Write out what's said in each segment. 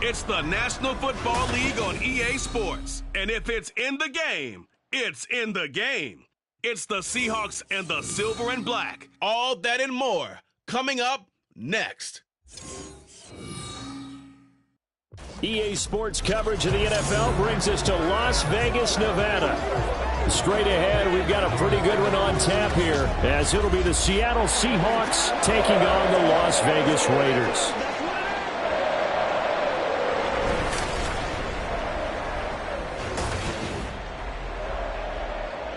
It's the National Football League on EA Sports. And if it's in the game, it's in the game. It's the Seahawks and the Silver and Black. All that and more coming up next. EA Sports coverage of the NFL brings us to Las Vegas, Nevada. Straight ahead, we've got a pretty good one on tap here, as it'll be the Seattle Seahawks taking on the Las Vegas Raiders.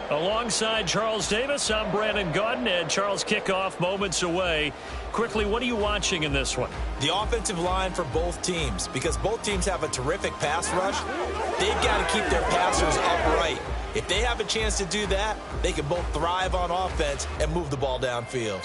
Alongside Charles Davis, I'm Brandon Gaudin, and Charles, kickoff moments away. Quickly, what are you watching in this one? The offensive line for both teams, because both teams have a terrific pass rush. They've got to keep their passers upright. If they have a chance to do that, they can both thrive on offense and move the ball downfield.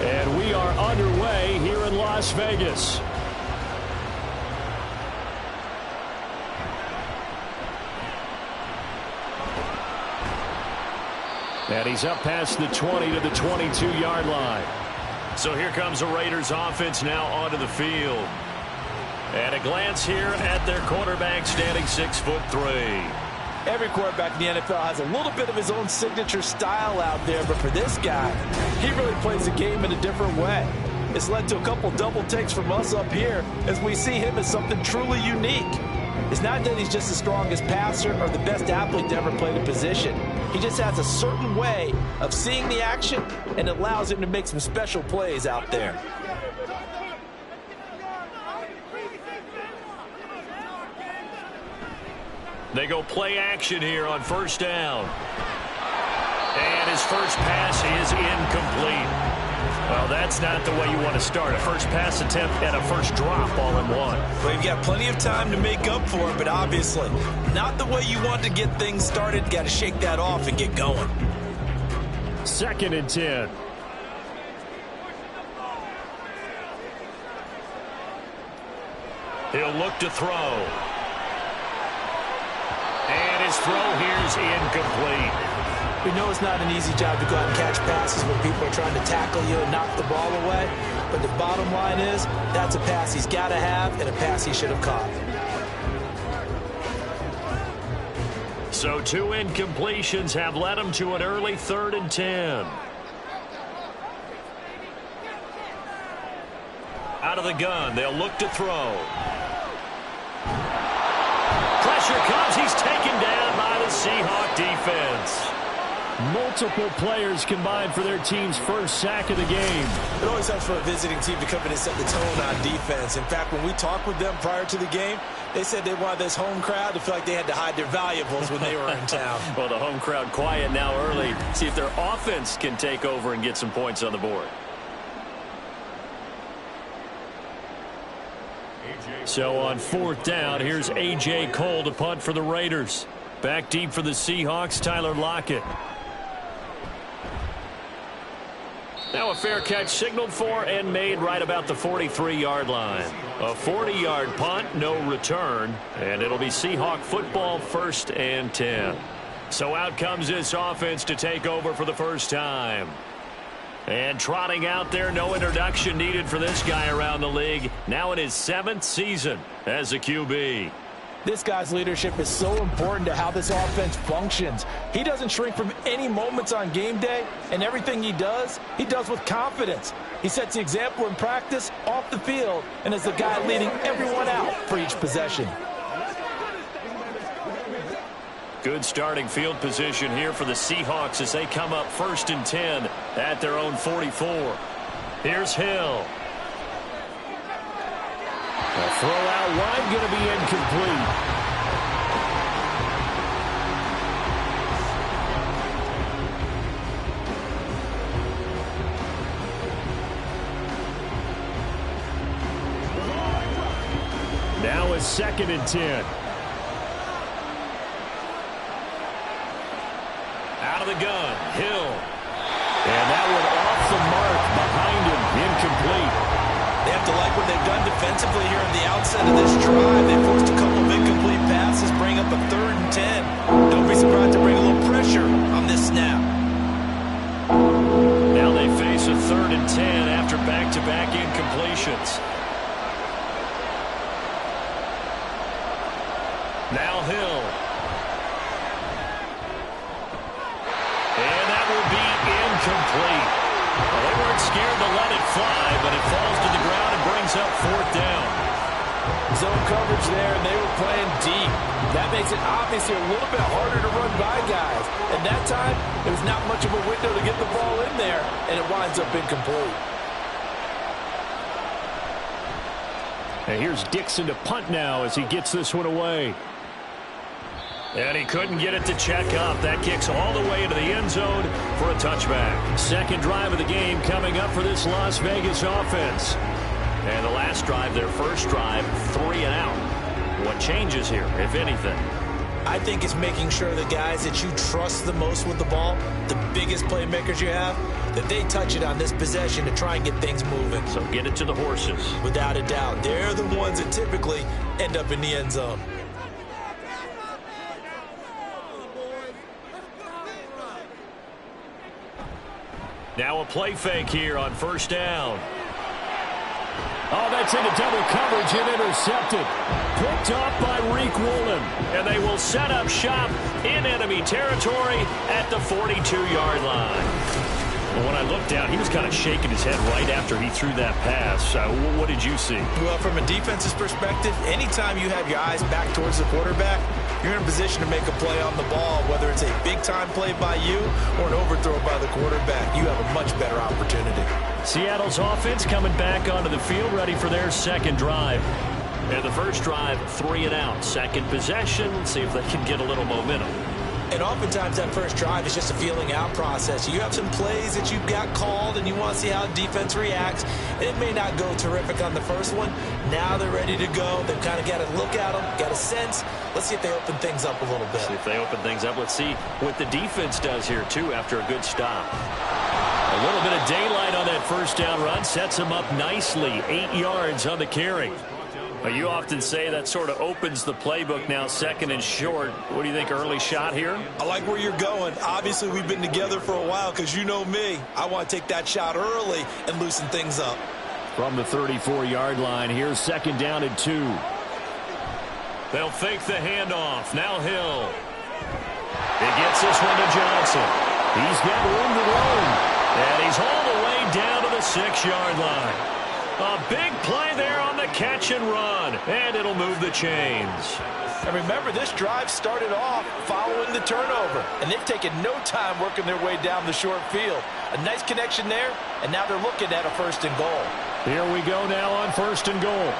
And we are underway here in Las Vegas. And he's up past the 20 to the 22-yard line. So here comes the Raiders offense now onto the field. And a glance here at their quarterback, standing 6'3". Every quarterback in the NFL has a little bit of his own signature style out there, but for this guy, he really plays the game in a different way. It's led to a couple double takes from us up here as we see him as something truly unique. It's not that he's just the strongest passer or the best athlete to ever play the position. He just has a certain way of seeing the action, and it allows him to make some special plays out there. They go play action here on first down. And his first pass is incomplete. Well, that's not the way you want to start. A first pass attempt and a first drop all in one. Well, you've got plenty of time to make up for it, but obviously not the way you want to get things started. Got to shake that off and get going. 2nd and 10. He'll look to throw. And his throw here is incomplete. We know it's not an easy job to go out and catch passes when people are trying to tackle you and knock the ball away. But the bottom line is, that's a pass he's got to have and a pass he should have caught. So 2 incompletions have led him to an early 3rd and 10. Out of the gun, they'll look to throw. Pressure comes. He's taken down by the Seahawk defense. Multiple players combined for their team's first sack of the game. It always helps for a visiting team to come in and set the tone on defense. In fact, when we talked with them prior to the game, they said they wanted this home crowd to feel like they had to hide their valuables when they were in town. Well, the home crowd quiet now early. See if their offense can take over and get some points on the board. So on 4th down, here's A.J. Cole to punt for the Raiders. Back deep for the Seahawks, Tyler Lockett. Now a fair catch signaled for and made right about the 43-yard line. A 40-yard punt, no return, and it'll be Seahawk football 1st and 10. So out comes this offense to take over for the first time. And trotting out there, no introduction needed for this guy around the league. Now in his 7th season as a QB. This guy's leadership is so important to how this offense functions. He doesn't shrink from any moments on game day, and everything he does with confidence. He sets the example in practice, off the field, and is the guy leading everyone out for each possession. Good starting field position here for the Seahawks as they come up 1st and 10 at their own 44. Here's Hill. The throw out wide going to be incomplete. Now it's 2nd and 10. Out of the gun, Hill. And that one off the mark behind him, incomplete. They have to like what they've done defensively here in the outset of this drive. They forced a couple of incomplete passes, bring up a 3rd and 10. Don't be surprised to bring a little pressure on this snap. Now they face a 3rd and 10 after back-to-back incompletions. Now Hill. And that will be incomplete. Well, they weren't scared to let it fly, but it falls to the ground and brings up 4th down. Zone coverage there, and they were playing deep. That makes it obviously a little bit harder to run by guys. And that time, there was not much of a window to get the ball in there, and it winds up incomplete. And here's Dixon to punt now as he gets this one away. And he couldn't get it to check up. That kicks all the way into the end zone for a touchback. 2nd drive of the game coming up for this Las Vegas offense. And the last drive, their first drive, 3 and out. What changes here, if anything? I think it's making sure the guys that you trust the most with the ball, the biggest playmakers you have, that they touch it on this possession to try and get things moving. So get it to the horses. Without a doubt. They're the ones that typically end up in the end zone. Now a play fake here on 1st down. Oh, that's into double coverage and intercepted. Picked off by Reek Woolen. And they will set up shop in enemy territory at the 42-yard line. Well, when I looked down, he was kind of shaking his head right after he threw that pass. What did you see? Well, from a defense's perspective, anytime you have your eyes back towards the quarterback, you're in a position to make a play on the ball, whether it's a big-time play by you or an overthrow by the quarterback. You have a much better opportunity. Seattle's offense coming back onto the field, ready for their 2nd drive. And the first drive, 3 and out. 2nd possession, see if they can get a little momentum. And oftentimes that first drive is just a feeling out process. You have some plays that you've got called and you want to see how defense reacts. It may not go terrific on the first one. Now they're ready to go. They've kind of got to look at them, got a sense. Let's see if they open things up a little bit. See if they open things up. Let's see what the defense does here, too, after a good stop. A little bit of daylight on that 1st down run. Sets them up nicely. 8 yards on the carry. You often say that sort of opens the playbook now, 2nd and short. What do you think, early shot here? I like where you're going. Obviously, we've been together for a while because you know me. I want to take that shot early and loosen things up. From the 34-yard line, here's 2nd down and 2. They'll fake the handoff. Now Hill. He gets this one to Johnson. He's got room to roam. And he's all the way down to the 6-yard line. A big play there on the catch and run. And it'll move the chains. And remember, this drive started off following the turnover. And they've taken no time working their way down the short field. A nice connection there, and now they're looking at a 1st and goal. Here we go now on 1st and goal.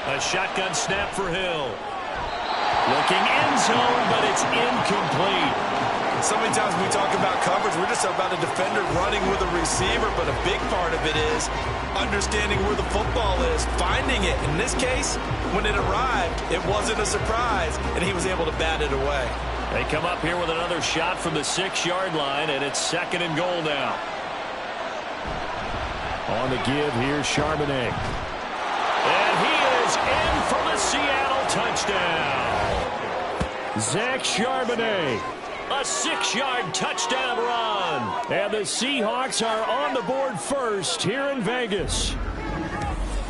A shotgun snap for Hill. Looking end zone, but it's incomplete. So many times when we talk about coverage, we're just about a defender running with a receiver, but a big part of it is understanding where the football is, finding it. In this case, when it arrived, it wasn't a surprise, and he was able to bat it away. They come up here with another shot from the 6-yard line, and it's 2nd and goal now. On the give, here's Charbonnet. And he is in for the Seattle touchdown. Zach Charbonnet. A 6-yard touchdown run. And the Seahawks are on the board first here in Vegas.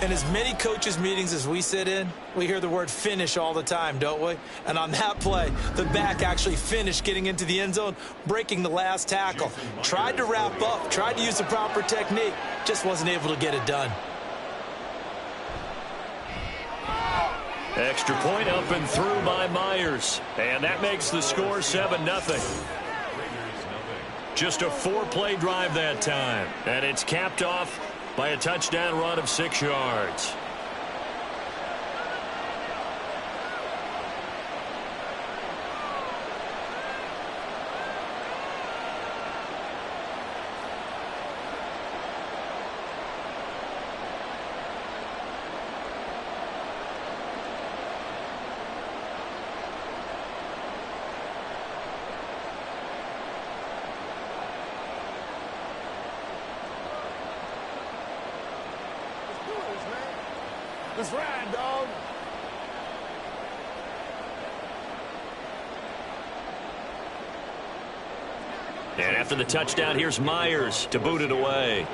In as many coaches' meetings as we sit in, we hear the word finish all the time, don't we? And on that play, the back actually finished getting into the end zone, breaking the last tackle. Tried to wrap up, tried to use the proper technique, just wasn't able to get it done. Extra point up and through by Myers. And that makes the score 7-0. Just a 4-play drive that time. And it's capped off by a touchdown run of 6 yards. Let's ride, dog. And after the touchdown, here's Myers to boot it away.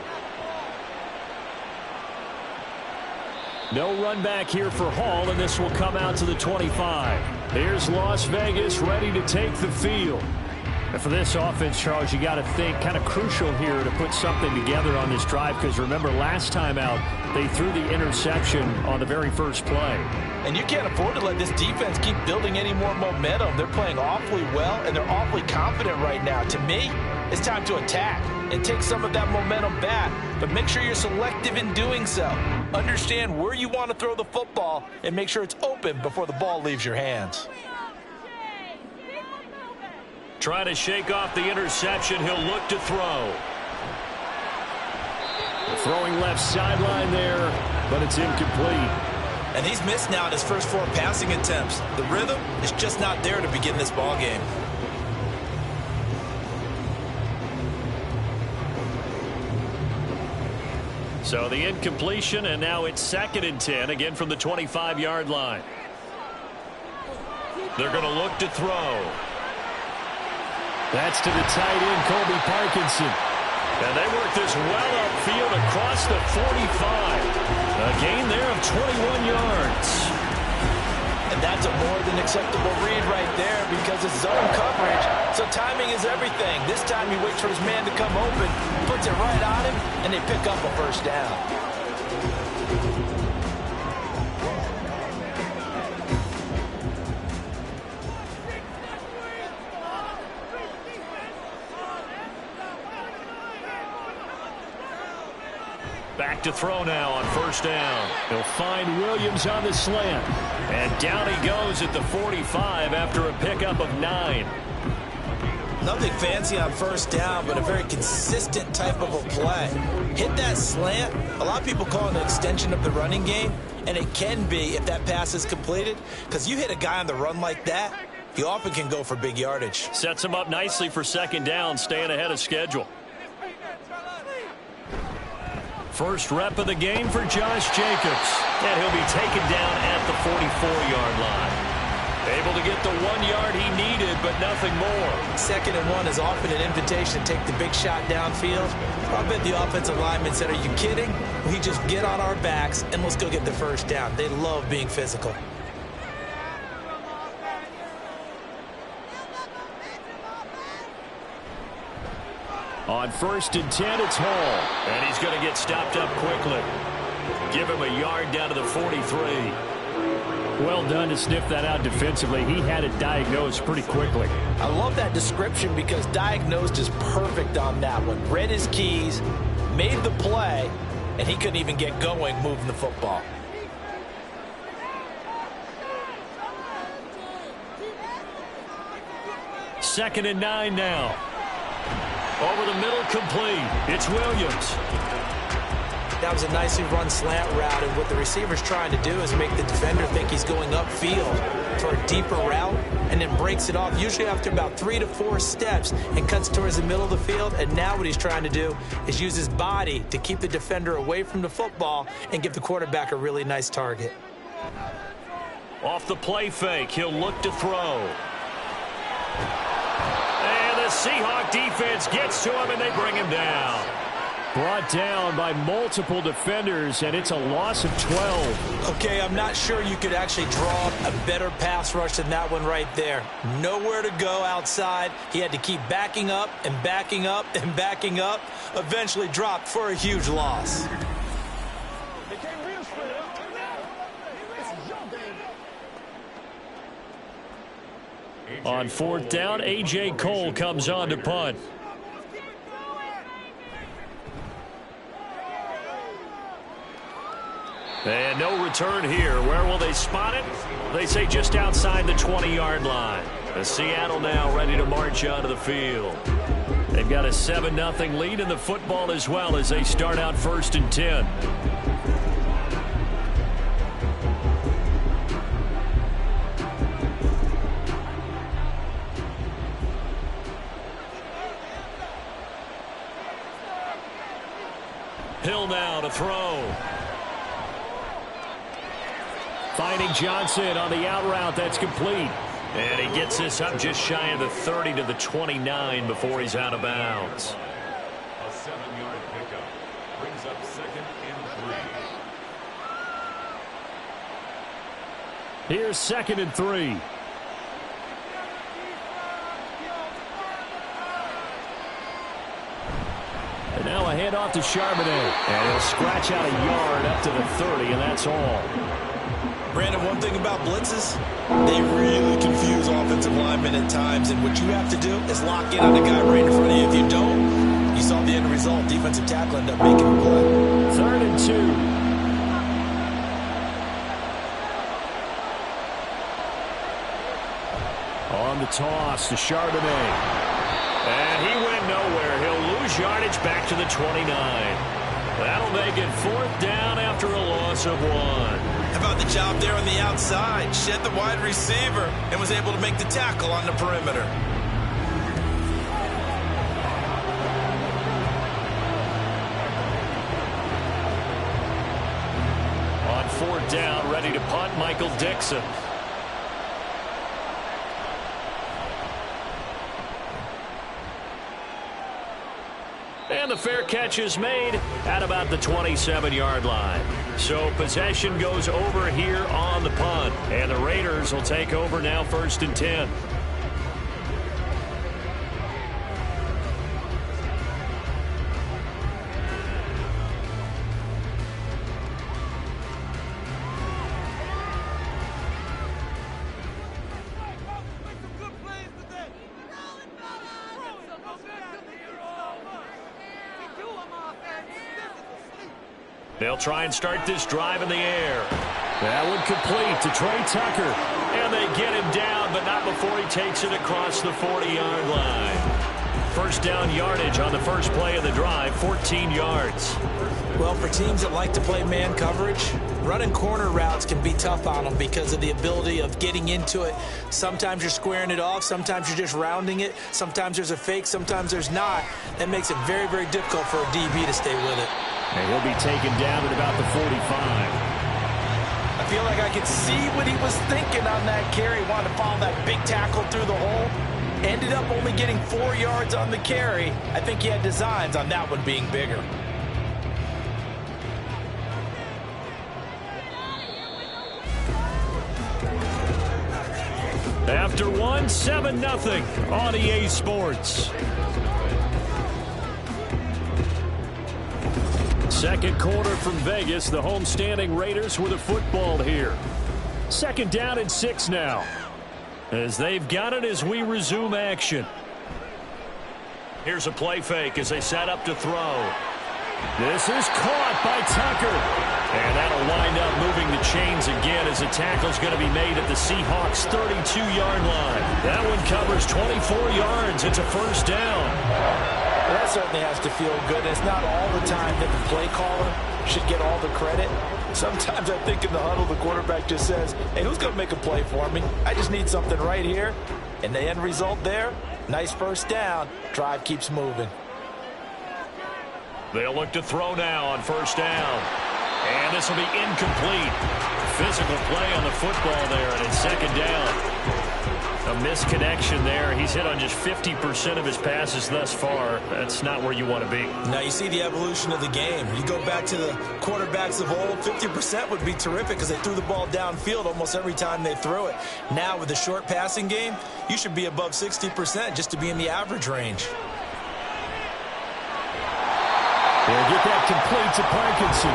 No run back here for Hall, and this will come out to the 25. Here's Las Vegas ready to take the field. And for this offense, Charles, you got to think kind of crucial here to put something together on this drive, because remember last time out they threw the interception on the very first play. And you can't afford to let this defense keep building any more momentum. They're playing awfully well, and they're awfully confident right now. To me, it's time to attack and take some of that momentum back, but make sure you're selective in doing so. Understand where you want to throw the football and make sure it's open before the ball leaves your hands. Trying to shake off the interception. He'll look to throw. Throwing left sideline there, but it's incomplete. And he's missed now in his first 4 passing attempts. The rhythm is just not there to begin this ball game. So the incompletion, and now it's 2nd and 10, again from the 25-yard line. They're going to look to throw. That's to the tight end, Colby Parkinson. And they work this well upfield across the 45. A gain there of 21 yards. And that's a more than acceptable read right there because it's zone coverage. So timing is everything. This time he waits for his man to come open, puts it right on him, and they pick up a first down. Back to throw now on first down. He'll find Williams on the slant. And down he goes at the 45 after a pickup of 9. Nothing fancy on first down, but a very consistent type of a play. Hit that slant. A lot of people call it an extension of the running game, and it can be if that pass is completed, because you hit a guy on the run like that, you often can go for big yardage. Sets him up nicely for second down, staying ahead of schedule. First rep of the game for Josh Jacobs. And he'll be taken down at the 44-yard line. Able to get the 1 yard he needed, but nothing more. 2nd and 1 is often an invitation to take the big shot downfield. I bet the offensive lineman said, are you kidding? We just get on our backs and let's go get the first down. They love being physical. On 1st and 10, it's Hall. And he's going to get stopped up quickly. Give him a yard down to the 43. Well done to sniff that out defensively. He had it diagnosed pretty quickly. I love that description because diagnosed is perfect on that one. Read his keys, made the play, and he couldn't even get going moving the football. Second and 9 now. Over the middle, complete. It's Williams. That was a nicely run slant route, and what the receiver's trying to do is make the defender think he's going upfield for a deeper route, and then breaks it off, usually after about 3 to 4 steps, and cuts towards the middle of the field. And now what he's trying to do is use his body to keep the defender away from the football and give the quarterback a really nice target. Off the play fake, he'll look to throw. The Seahawk defense gets to him, and they bring him down. Brought down by multiple defenders, and it's a loss of 12. Okay, I'm not sure you could actually draw a better pass rush than that one right there. Nowhere to go outside. He had to keep backing up and backing up and backing up. Eventually dropped for a huge loss. On 4th down, A.J. Cole comes on to punt. And no return here. Where will they spot it? They say just outside the 20-yard line. Seattle now ready to march onto the field. They've got a 7-0 lead in the football as well as they start out 1st and 10. Hill now to throw. Finding Johnson on the out route. That's complete. And he gets this up just shy of the 30 to the 29 before he's out of bounds. A 7-yard pickup brings up 2nd and 3. Here's 2nd and 3. And now a handoff to Charbonnet. And he'll scratch out a yard up to the 30, and that's all. Brandon, one thing about blitzes, they really confuse offensive linemen at times, and what you have to do is lock in on the guy right in front of you. If you don't, you saw the end result. Defensive tackle ended up making a play. 3rd and 2. On the toss to Charbonnet. And he went nowhere. He'll lose yardage back to the 29. That'll make it 4th down after a loss of 1. How about the job there on the outside? Shed the wide receiver and was able to make the tackle on the perimeter. On 4th down, ready to punt, Michael Dixon. And the fair catch is made at about the 27-yard line. So possession goes over here on the punt. And the Raiders will take over now 1st and 10. They'll try and start this drive in the air. That one complete to Trey Tucker. And they get him down, but not before he takes it across the 40-yard line. 1st down yardage on the first play of the drive, 14 yards. Well, for teams that like to play man coverage, running corner routes can be tough on them because of the ability of getting into it. Sometimes you're squaring it off. Sometimes you're just rounding it. Sometimes there's a fake. Sometimes there's not. That makes it very, very difficult for a DB to stay with it. And he'll be taken down at about the 45. I feel like I could see what he was thinking on that carry. Wanted to follow that big tackle through the hole. Ended up only getting 4 yards on the carry. I think he had designs on that one being bigger. After 1, 7-0 on EA Sports. Second quarter from Vegas. The homestanding Raiders with a football here. 2nd down and 6 now. As they've got it as we resume action. Here's a play fake as they set up to throw. This is caught by Tucker. And that'll wind up moving the chains again as the tackle's going to be made at the Seahawks 32-yard line. That one covers 24 yards. It's a 1st down. Well, that certainly has to feel good. It's not all the time that the play caller should get all the credit. Sometimes I think in the huddle, the quarterback just says, hey, who's going to make a play for me? I just need something right here. And the end result there, nice 1st down. Drive keeps moving. They'll look to throw now on 1st down. And this will be incomplete. Physical play on the football there, and it's 2nd down. A misconnection there. He's hit on just 50% of his passes thus far. That's not where you want to be. Now you see the evolution of the game. You go back to the quarterbacks of old, 50% would be terrific because they threw the ball downfield almost every time they threw it. Now with the short passing game, you should be above 60% just to be in the average range. They'll get that complete to Parkinson.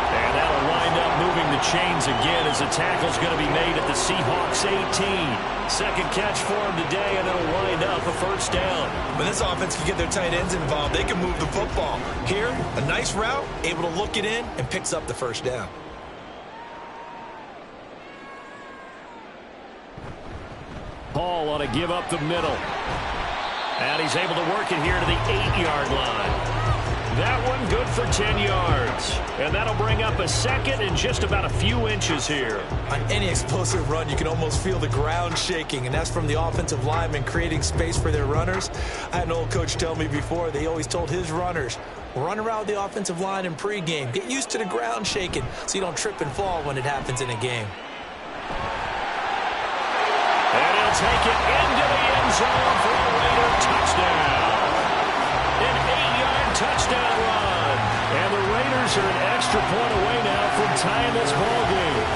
And that'll wind up moving the chains again as the tackle's going to be made at the Seahawks 18. 2nd catch for him today, and it'll wind up a 1st down. When this offense can get their tight ends involved, they can move the football. Here, a nice route, able to look it in, and picks up the 1st down. call on a give up the middle. And he's able to work it here to the 8-yard line. That one good for 10 yards. And that'll bring up a second and just about a few inches here. On any explosive run, you can almost feel the ground shaking, and that's from the offensive linemen creating space for their runners. I had an old coach tell me before, they always told his runners, run around the offensive line in pregame. Get used to the ground shaking so you don't trip and fall when it happens in a game. And he'll take it into the end zone for a Raider touchdown. An 8-yard touchdown run. And the Raiders are an extra point away now from tying this ball game.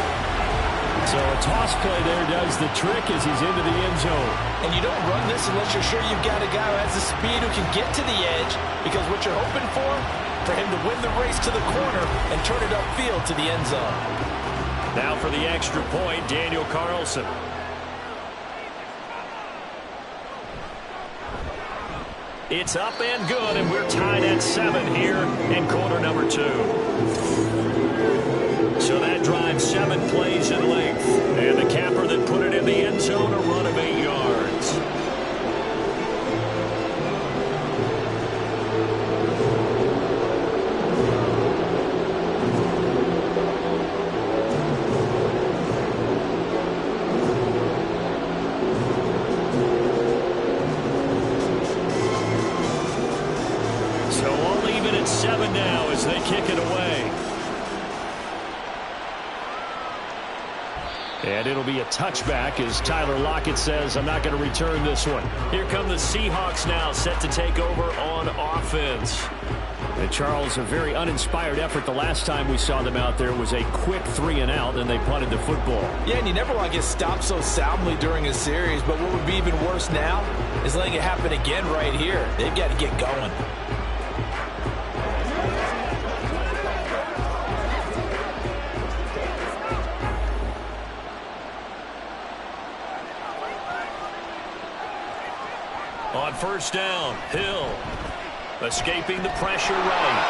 So a toss play there does the trick as he's into the end zone. And you don't run this unless you're sure you've got a guy who has the speed who can get to the edge, because what you're hoping for him to win the race to the corner and turn it upfield to the end zone. Now for the extra point, Daniel Carlson. It's up and good, and we're tied at 7 here in quarter number 2. So that drives 7 plays in length. And the capper that put it in the end zone, a run of 8 yards. So all even at 7 now as they kick it away. And it'll be a touchback as Tyler Lockett says, I'm not going to return this one. Here come the Seahawks now, set to take over on offense. And Charles, a very uninspired effort. The last time we saw them out there was a quick 3-and-out, and they punted the football. Yeah, and you never want to get stopped so soundly during a series, but what would be even worse now is letting it happen again right here. They've got to get going. On first down, Hill escaping the pressure right.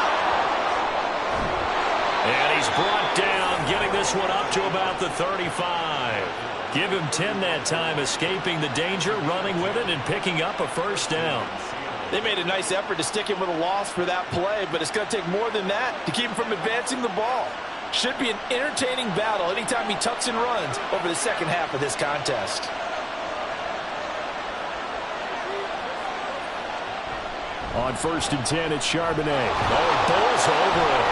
And he's brought down, getting this one up to about the 35. Give him 10 that time, escaping the danger, running with it, and picking up a first down. They made a nice effort to stick him with a loss for that play, but it's going to take more than that to keep him from advancing the ball. Should be an entertaining battle anytime he tucks and runs over the second half of this contest. On first and 10, it's Charbonnet. Oh, he bowls over it.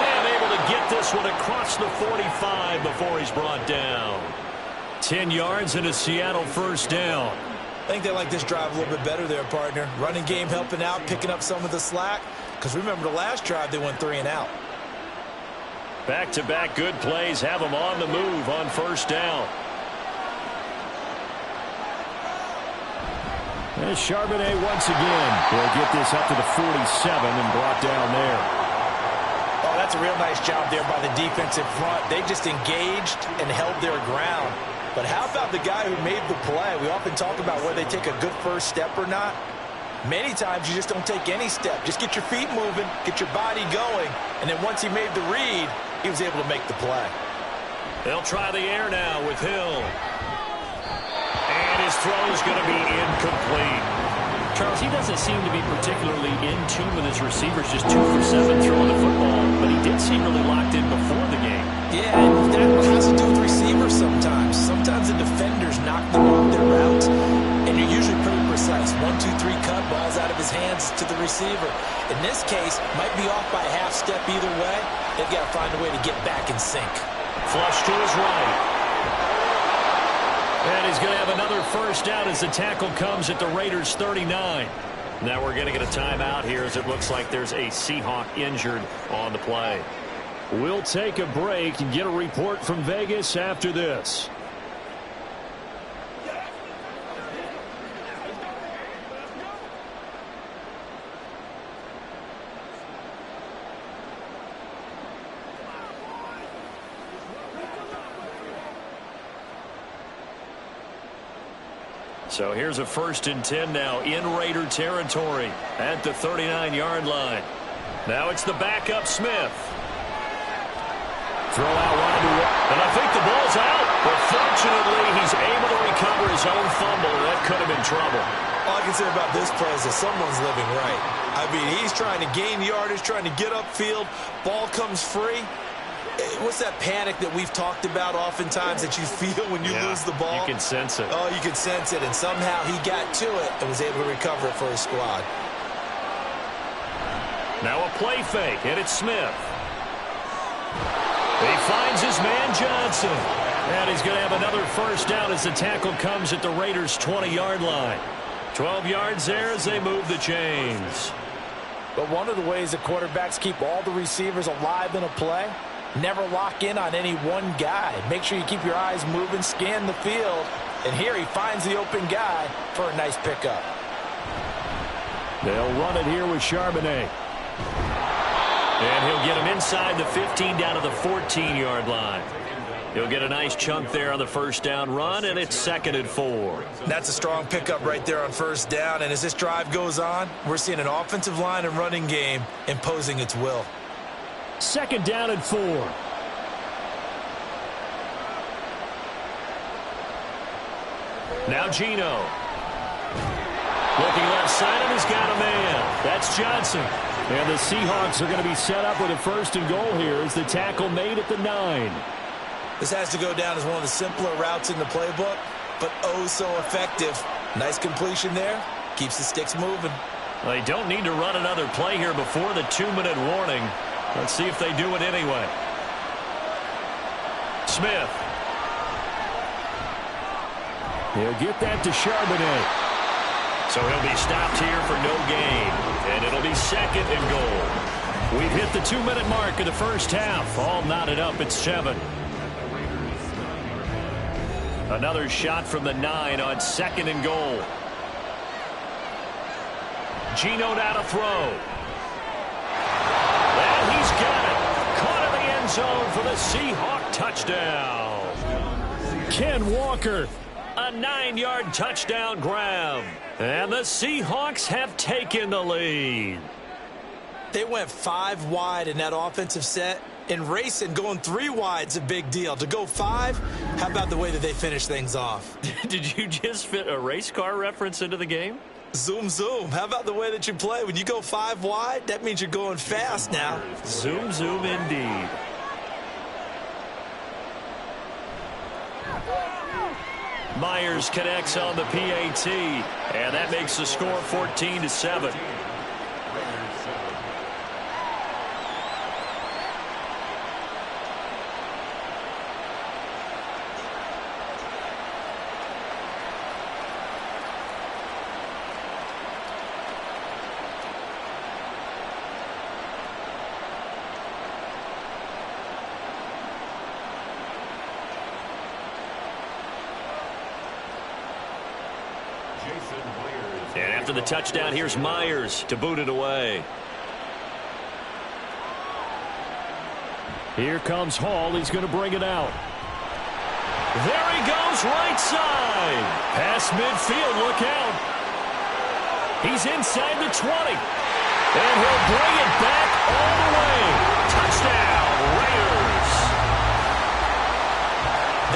And able to get this one across the 45 before he's brought down. 10 yards and a Seattle first down. I think they like this drive a little bit better there, partner. Running game helping out, picking up some of the slack. Because remember the last drive, they went 3-and-out. Back-to-back good plays have them on the move on first down. And Charbonnet once again will get this up to the 47 and brought down there. Oh, that's a real nice job there by the defensive front. They just engaged and held their ground. But how about the guy who made the play? We often talk about whether they take a good first step or not. Many times you just don't take any step. Just get your feet moving, get your body going, and then once he made the read, he was able to make the play. They'll try the air now with Hill. And his throw is going to be incomplete. Charles, he doesn't seem to be particularly in tune with his receivers, just 2 for 7 throwing the football, but he did seem really locked in before the game. Yeah, and that has to do with receivers sometimes. Sometimes the defenders knock them off their routes, and you're usually pretty precise. 1, 2, 3 cut, balls out of his hands to the receiver. In this case, might be off by a half step either way. They've got to find a way to get back in sync. Flush to his right. And he's going to have another first down as the tackle comes at the Raiders' 39. Now we're going to get a timeout here as it looks like there's a Seahawk injured on the play. We'll take a break and get a report from Vegas after this. So here's a first and 10 now in Raider territory at the 39-yard line. Now it's the backup Smith. Throw out wide to right. And I think the ball's out. But fortunately, he's able to recover his own fumble, and that could have been trouble. All I can say about this play is that someone's living right. I mean, he's trying to gain yardage, trying to get upfield. Ball comes free. What's that panic that we've talked about oftentimes that you feel when you lose the ball? You can sense it. Oh, you can sense it, and somehow he got to it and was able to recover it for his squad. Now a play fake, and it's Smith. He finds his man Johnson. And he's going to have another first down as the tackle comes at the Raiders' 20-yard line. 12 yards there as they move the chains. But one of the ways that quarterbacks keep all the receivers alive in a play, never lock in on any one guy. Make sure you keep your eyes moving, scan the field. And here he finds the open guy for a nice pickup. They'll run it here with Charbonnet. And he'll get him inside the 15 down to the 14-yard line. He'll get a nice chunk there on the first down run, and it's 2nd and 4. That's a strong pickup right there on first down. And as this drive goes on, we're seeing an offensive line and running game imposing its will. 2nd down and 4. Now Geno. Looking left side, and he's got a man. That's Johnson. And the Seahawks are going to be set up with a 1st and goal here as the tackle made at the 9. This has to go down as one of the simpler routes in the playbook, but oh so effective. Nice completion there. Keeps the sticks moving. Well, they don't need to run another play here before the 2-minute warning. Let's see if they do it anyway. Smith. He'll get that to Charbonnet. So he'll be stopped here for no gain. And it'll be 2nd and goal. We've hit the 2-minute mark of the first half. All knotted up at 7. Another shot from the 9 on 2nd and goal. Geno now to throw. And he's got it. Caught in the end zone for the Seahawk touchdown. Ken Walker, a 9-yard touchdown grab. And the Seahawks have taken the lead. They went 5 wide in that offensive set. And racing, going 3 wide's a big deal. To go 5, how about the way that they finish things off? Did you just fit a race car reference into the game? Zoom, zoom. How about the way that you play? When you go 5 wide, that means you're going fast now. Zoom, zoom indeed. Myers connects on the PAT, and that makes the score 14-7. And after the touchdown, here's Myers to boot it away. Here comes Hall. He's going to bring it out. There he goes, right side. Past midfield, look out. He's inside the 20. And he'll bring it back all the way. Touchdown, Raiders.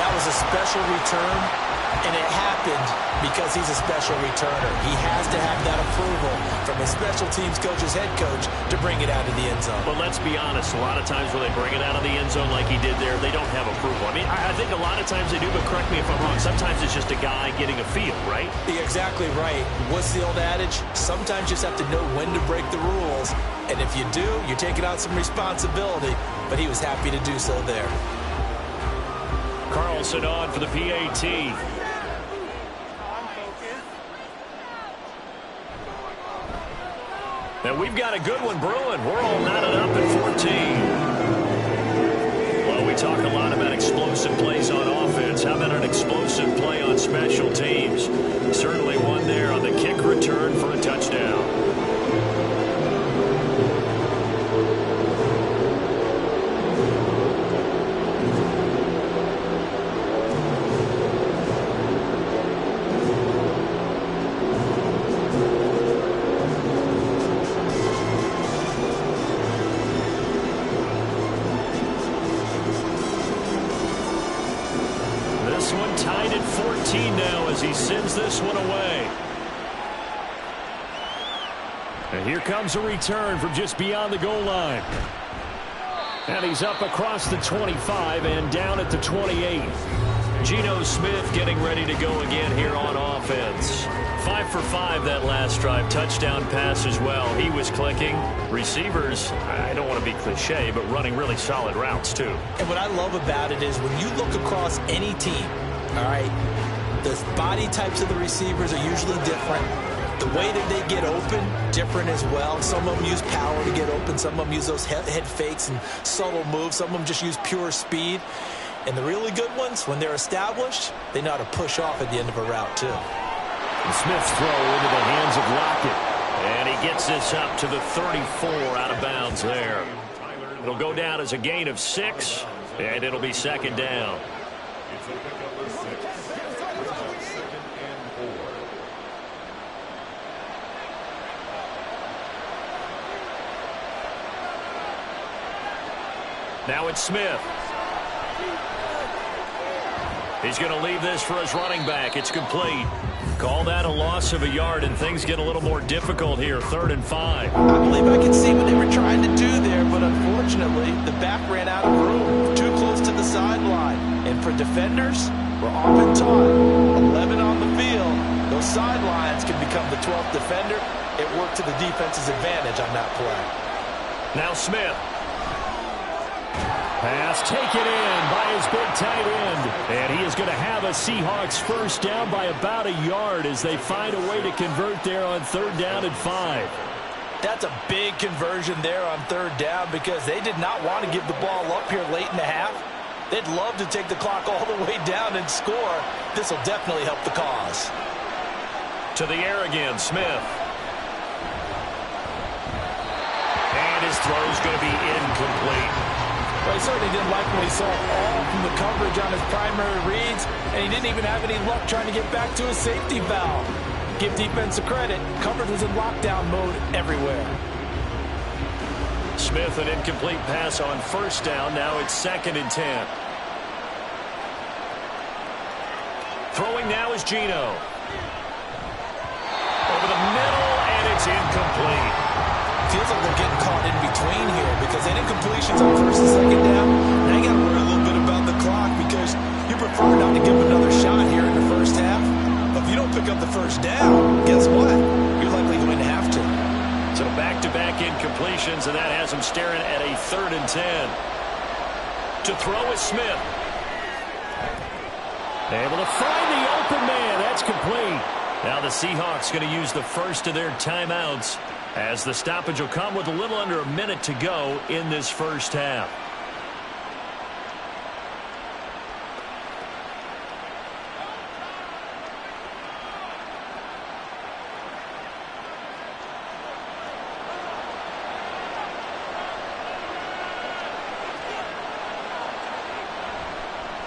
That was a special return. And it happened because he's a special returner. He has to have that approval from his special teams coach's head coach to bring it out of the end zone. But let's be honest, a lot of times when they bring it out of the end zone like he did there, they don't have approval. I mean, I think a lot of times they do, but correct me if I'm wrong. Sometimes it's just a guy getting a feel, right? You're exactly right. What's the old adage? Sometimes you just have to know when to break the rules. And if you do, you're taking on some responsibility. But he was happy to do so there. Carlson on for the PAT. And we've got a good one brewing. We're all knotted up at 14. Well, we talk a lot about explosive plays on offense. How about an explosive play on special teams? Certainly one there on the kick return for a touchdown. line now as he sends this one away. And here comes a return from just beyond the goal line. And he's up across the 25 and down at the 28. Geno Smith getting ready to go again here on offense. 5 for 5 that last drive. Touchdown pass as well. He was clicking. Receivers, I don't want to be cliche, but running really solid routes too. And what I love about it is when you look across any team, all right, the body types of the receivers are usually different. The way that they get open, different as well. Some of them use power to get open. Some of them use those head fakes and subtle moves. Some of them just use pure speed. And the really good ones, when they're established, they know how to push off at the end of a route, too. And Smith's throw into the hands of Lockett. And he gets this up to the 34 out of bounds there. It'll go down as a gain of 6, and it'll be second down. It's a pickup of 6. Brings up 2nd and 4. Now it's Smith. He's going to leave this for his running back. It's complete. Call that a loss of a yard, and things get a little more difficult here. 3rd and 5. I believe I can see what they were trying to do there, but unfortunately, the back ran out of room. Too close to the sideline. And for defenders, we're often taught 11 on the field. Those sidelines can become the 12th defender. It worked to the defense's advantage on that play. Now Smith. Pass taken in by his big tight end. And he is going to have a Seahawks first down by about a yard as they find a way to convert there on 3rd down and 5. That's a big conversion there on 3rd down because they did not want to give the ball up here late in the half. They'd love to take the clock all the way down and score. This will definitely help the cause. To the air again, Smith. And his throw is going to be incomplete. Well, he certainly didn't like what he saw all from the coverage on his primary reads, and he didn't even have any luck trying to get back to his safety valve. Give defense a credit. Coverage was in lockdown mode everywhere. Smith, an incomplete pass on 1st down. Now it's 2nd and 10. Throwing now is Geno. Over the middle, and it's incomplete. Feels like they're getting caught in between here because any incompletions on 1st and 2nd down, now you got to worry a little bit about the clock because you prefer not to give them another shot here in the 1st half. But if you don't pick up the 1st down, guess what? You're likely going to have to. So back-to-back incompletions, and that has him staring at a 3rd and 10. To throw is Smith. Able to find the open man. That's complete. Now the Seahawks going to use the first of their timeouts, as the stoppage will come with a little under a minute to go in this 1st half.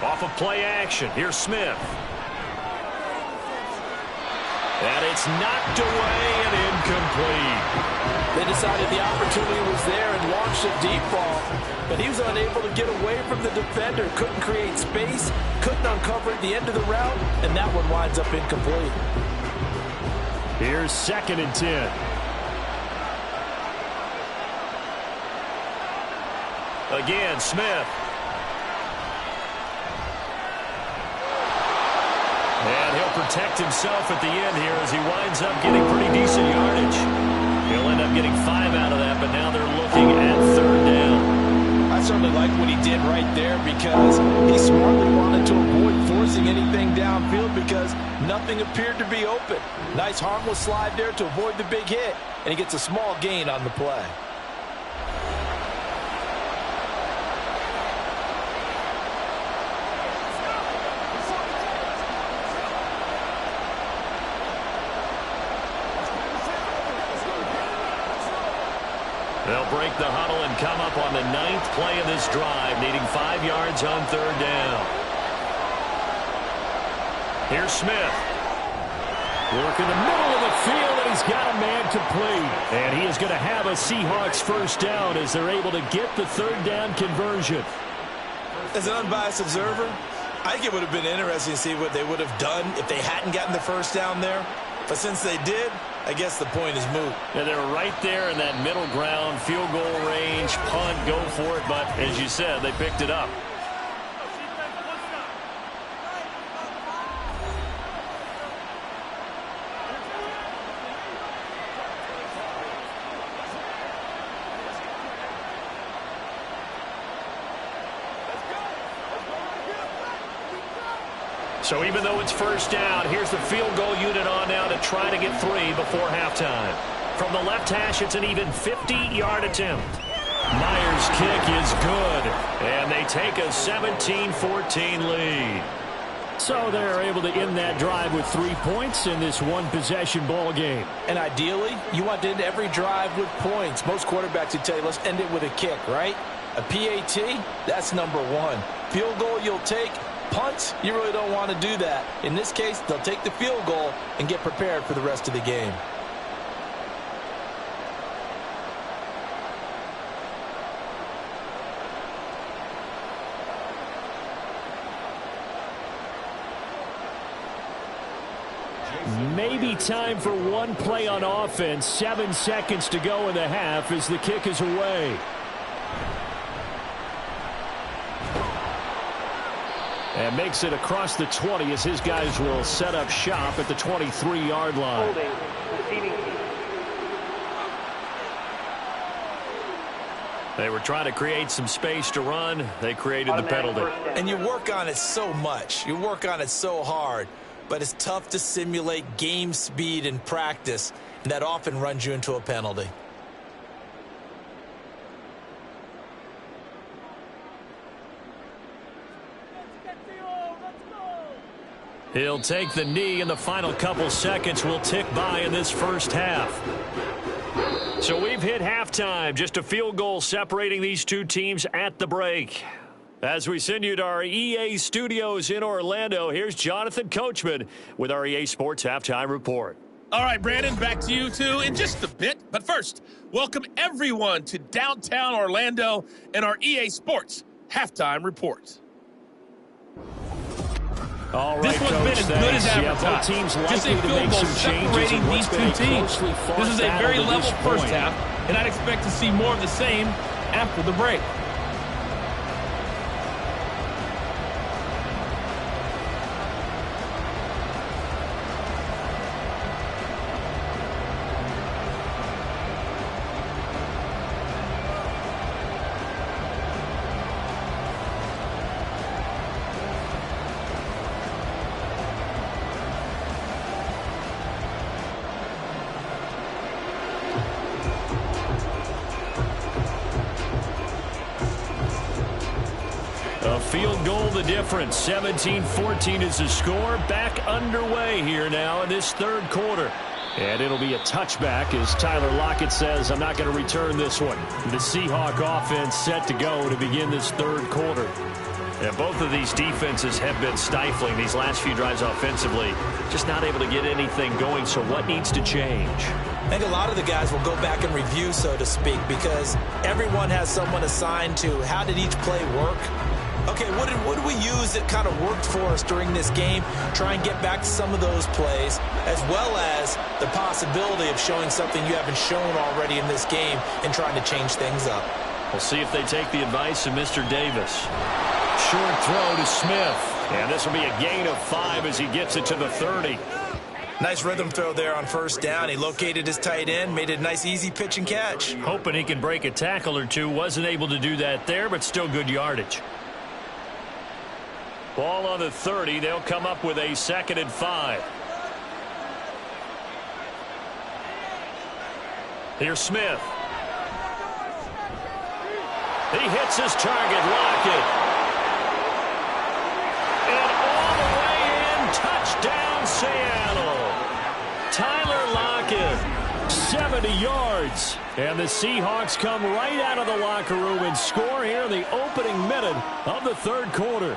Off of play action, here's Smith. And it's knocked away and incomplete. They decided the opportunity was there and launched a deep ball, but he was unable to get away from the defender, couldn't create space, couldn't uncover at the end of the route, and that one winds up incomplete. Here's 2nd and 10. Again, Smith. And he'll protect himself at the end here as he winds up getting pretty decent yardage. He'll end up getting 5 out of that, but now they're looking at 3rd down. I certainly like what he did right there because he smartly wanted to avoid forcing anything downfield because nothing appeared to be open. Nice harmless slide there to avoid the big hit, and he gets a small gain on the play. They'll break the huddle and come up on the 9th play of this drive, needing 5 yards on 3rd down. Here's Smith. Work in the middle of the field, and he's got a man complete. And he is going to have a Seahawks first down as they're able to get the 3rd down conversion. As an unbiased observer, I think it would have been interesting to see what they would have done if they hadn't gotten the first down there. But since they did, I guess the point is moot. Yeah, they were right there in that middle ground, field goal range, punt, go for it. But as you said, they picked it up. So even though it's first down, here's the field goal unit on now to try to get 3 before halftime. From the left hash, it's an even 50-yard attempt. Myers' kick is good, and they take a 17-14 lead. So they're able to end that drive with 3 points in this one-possession ball game. And ideally, you want to end every drive with points. Most quarterbacks would tell you, let's end it with a kick, right? A PAT, that's number 1. Field goal you'll take. Punts, you really don't want to do that. In this case, they'll take the field goal and get prepared for the rest of the game. Maybe time for one play on offense. 7 seconds to go in the half as the kick is away. And makes it across the 20 as his guys will set up shop at the 23-yard line. They were trying to create some space to run. They created the penalty. And you work on it so much. You work on it so hard. But it's tough to simulate game speed in practice. And that often runs you into a penalty. He'll take the knee, and the final couple seconds will tick by in this first half. So we've hit halftime. Just a field goal separating these two teams at the break. As we send you to our EA studios in Orlando, here's Jonathan Coachman with our EA Sports Halftime Report. All right, Brandon, back to you two in just a bit. But first, welcome everyone to downtown Orlando and our EA Sports Halftime Report. All right, this one's Coach, been as good as advertised. Yeah, both teams just a likely to field make goal some changes separating these two teams. This is a very level first half, and I'd expect to see more of the same after the break. A field goal the difference. 17-14 is the score. Back underway here now in this third quarter. And it'll be a touchback as Tyler Lockett says, I'm not going to return this one. The Seahawk offense set to go to begin this third quarter. And both of these defenses have been stifling these last few drives offensively. Just not able to get anything going, so what needs to change? I think a lot of the guys will go back and review, so to speak, because everyone has someone assigned to how did each play work. Okay, what did we use that kind of worked for us during this game? Try and get back to some of those plays, as well as the possibility of showing something you haven't shown already in this game and trying to change things up. We'll see if they take the advice of Mr. Davis. Short throw to Smith. And this will be a gain of 5 as he gets it to the 30. Nice rhythm throw there on first down. He located his tight end, made it a nice easy pitch and catch. Hoping he can break a tackle or two. Wasn't able to do that there, but still good yardage. Ball on the 30. They'll come up with a 2nd and 5. Here's Smith. He hits his target, Lockett. And all the way in, touchdown Seattle. Tyler Lockett, 70 yards. And the Seahawks come right out of the locker room and score here in the opening minute of the third quarter.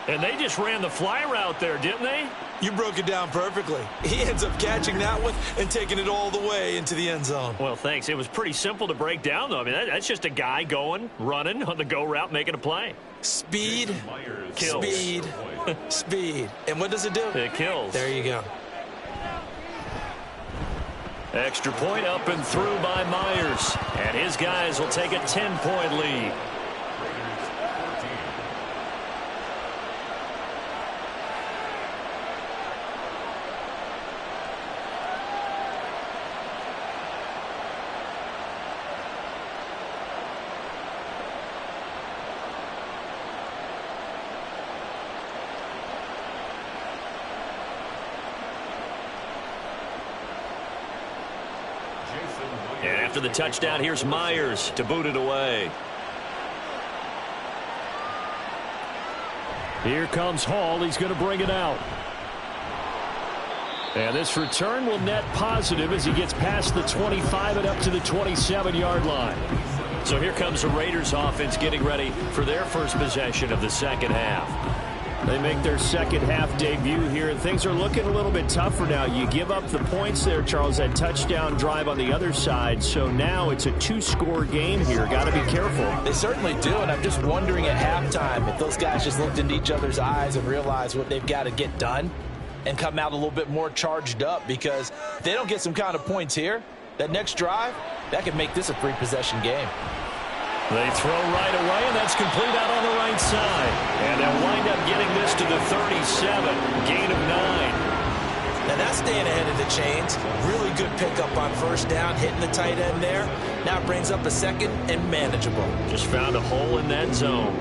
And they just ran the fly route there, didn't they? You broke it down perfectly. He ends up catching that one and taking it all the way into the end zone. Well, thanks. It was pretty simple to break down, though. I mean, that's just a guy going, running on the go route, making a play. Speed, kills. Speed, speed. And what does it do? It kills. There you go. Extra point up and through by Myers. And his guys will take a 10-point lead. And after the touchdown, here's Myers to boot it away. Here comes Hall. He's going to bring it out. And this return will net positive as he gets past the 25 and up to the 27-yard line. So here comes the Raiders offense getting ready for their first possession of the second half. They make their second half debut here, and things are looking a little bit tougher now. You give up the points there, Charles, that touchdown drive on the other side. So now it's a two-score game here. Got to be careful. They certainly do, and I'm just wondering at halftime if those guys just looked into each other's eyes and realized what they've got to get done and come out a little bit more charged up, because if they don't get some kind of points here, that next drive, that could make this a three-possession game. They throw right away, and that's complete out on the right side. And they'll wind up getting this to the 37, gain of 9. Now that's staying ahead of the chains. Really good pickup on first down, hitting the tight end there. Now it brings up a second and manageable. Just found a hole in that zone.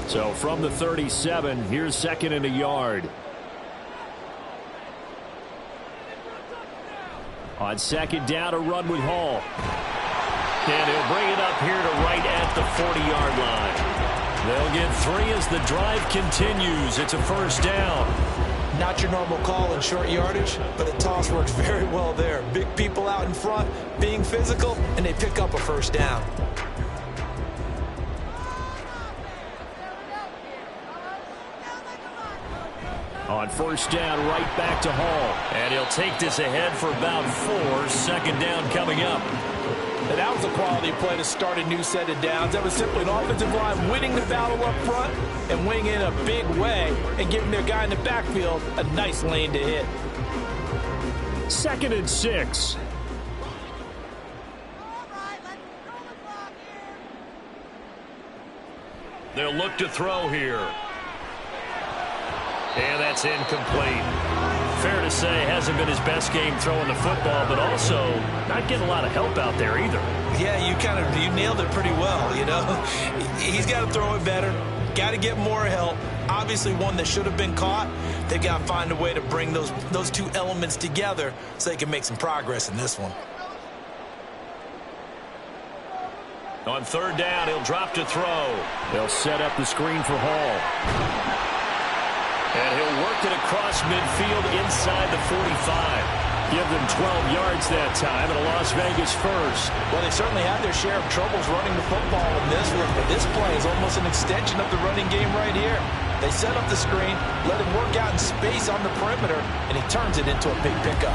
So from the 37, here's second and a yard. On second down, a run with Hall. And he'll bring it up here to right at the 40-yard line. They'll get 3 as the drive continues. It's a first down. Not your normal call in short yardage, but the toss works very well there. Big people out in front, being physical, and they pick up a first down. On first down, right back to Hall. And he'll take this ahead for about 4. Second down coming up. And that was a quality play to start a new set of downs. That was simply an offensive line winning the battle up front and winning in a big way and giving their guy in the backfield a nice lane to hit. Second and 6. They'll look to throw here. And that's incomplete. Fair to say, hasn't been his best game throwing the football, but also not getting a lot of help out there either. Yeah, you nailed it pretty well, you know. He's got to throw it better, got to get more help. Obviously one that should have been caught. They've got to find a way to bring those two elements together so they can make some progress in this one. On third down, he'll drop to throw. They'll set up the screen for Hall. And he'll work it across midfield inside the 45. Give them 12 yards that time and a Las Vegas first. Well, they certainly had their share of troubles running the football in this one, but this play is almost an extension of the running game right here. They set up the screen, let him work out in space on the perimeter, and he turns it into a big pickup.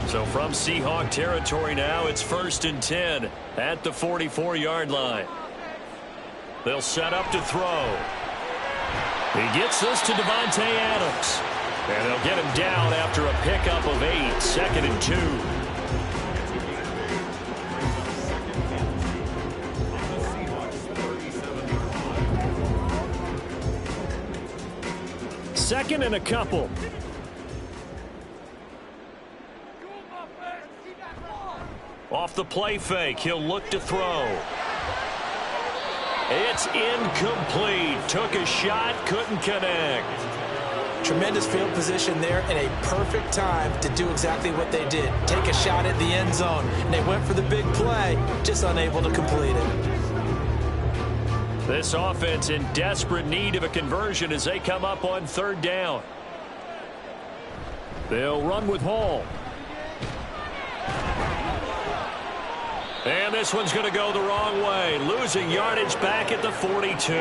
So from Seahawk territory now, it's 1st and 10 at the 44-yard line. They'll set up to throw. He gets this to Devontae Adams. And they'll get him down after a pickup of 8. 2nd and 2. Second and a couple. Off the play fake, he'll look to throw. It's incomplete. Took a shot, couldn't connect. Tremendous field position there and a perfect time to do exactly what they did. Take a shot at the end zone. And they went for the big play, just unable to complete it. This offense in desperate need of a conversion as they come up on third down. They'll run with Hall. And this one's going to go the wrong way, losing yardage back at the 42.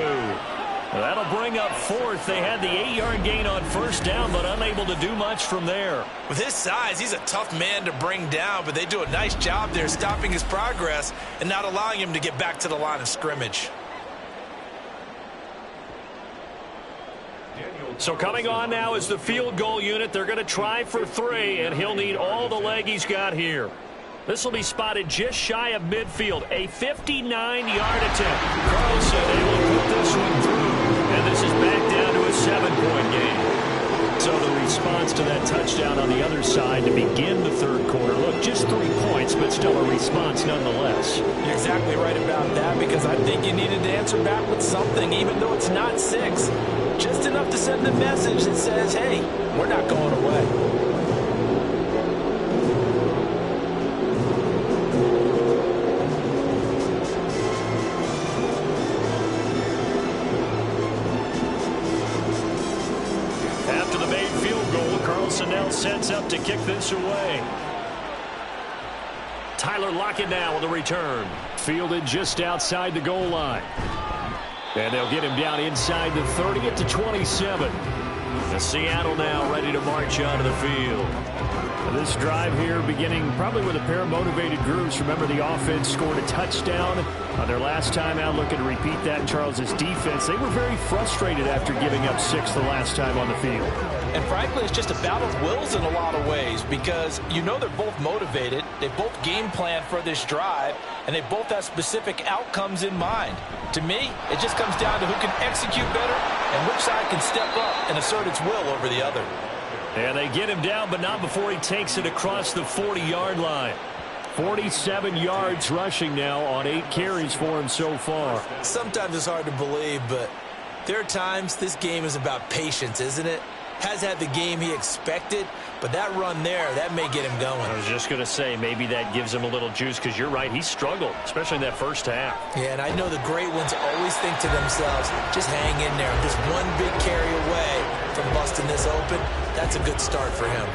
That'll bring up fourth. They had the 8-yard gain on first down, but unable to do much from there. With his size, he's a tough man to bring down, but they do a nice job there stopping his progress and not allowing him to get back to the line of scrimmage. So coming on now is the field goal unit. They're going to try for 3, and he'll need all the leg he's got here. This will be spotted just shy of midfield. A 59-yard attempt. Carlson able to put this one through. And this is back down to a 7-point game. So the response to that touchdown on the other side to begin the third quarter. Look, just 3 points, but still a response nonetheless. You're exactly right about that, because I think you needed to answer back with something, even though it's not 6. Just enough to send the message that says, hey, we're not going away. Now sets up to kick this away. Tyler Lockett now with a return. Fielded just outside the goal line. And they'll get him down inside the 30 at the 27. And Seattle now ready to march onto the field. This drive here beginning probably with a pair of motivated groups. Remember, the offense scored a touchdown on their last time out. Looking to repeat that in Charles's defense. They were very frustrated after giving up 6 the last time on the field. And frankly, it's just a battle of wills in a lot of ways, because you know they're both motivated. They both game plan for this drive, and they both have specific outcomes in mind. To me, it just comes down to who can execute better and which side can step up and assert its will over the other. And they get him down, but not before he takes it across the 40-yard line. 47 yards rushing now on 8 carries for him so far. Sometimes it's hard to believe, but there are times this game is about patience, isn't it? Has had the game he expected, but that run there, that may get him going. I was just going to say, maybe that gives him a little juice, because you're right, he struggled, especially in that first half. Yeah, and I know the great ones always think to themselves, just hang in there. Just one big carry away from busting this open. That's a good start for him.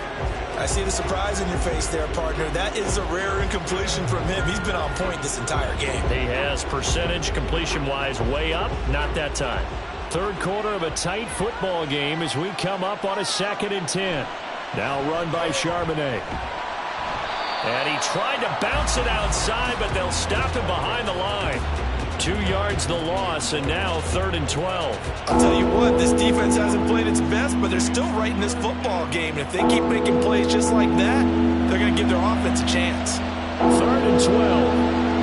I see the surprise in your face there, partner. That is a rare incompletion from him. He's been on point this entire game. He has percentage completion-wise way up, not that time. Third quarter of a tight football game as we come up on a 2nd and 10. Now run by Charbonnet. And he tried to bounce it outside, but they'll stop him behind the line. 2 yards the loss, and now 3rd and 12. I'll tell you what, this defense hasn't played its best, but they're still right in this football game. And if they keep making plays just like that, they're going to give their offense a chance. 3rd and 12.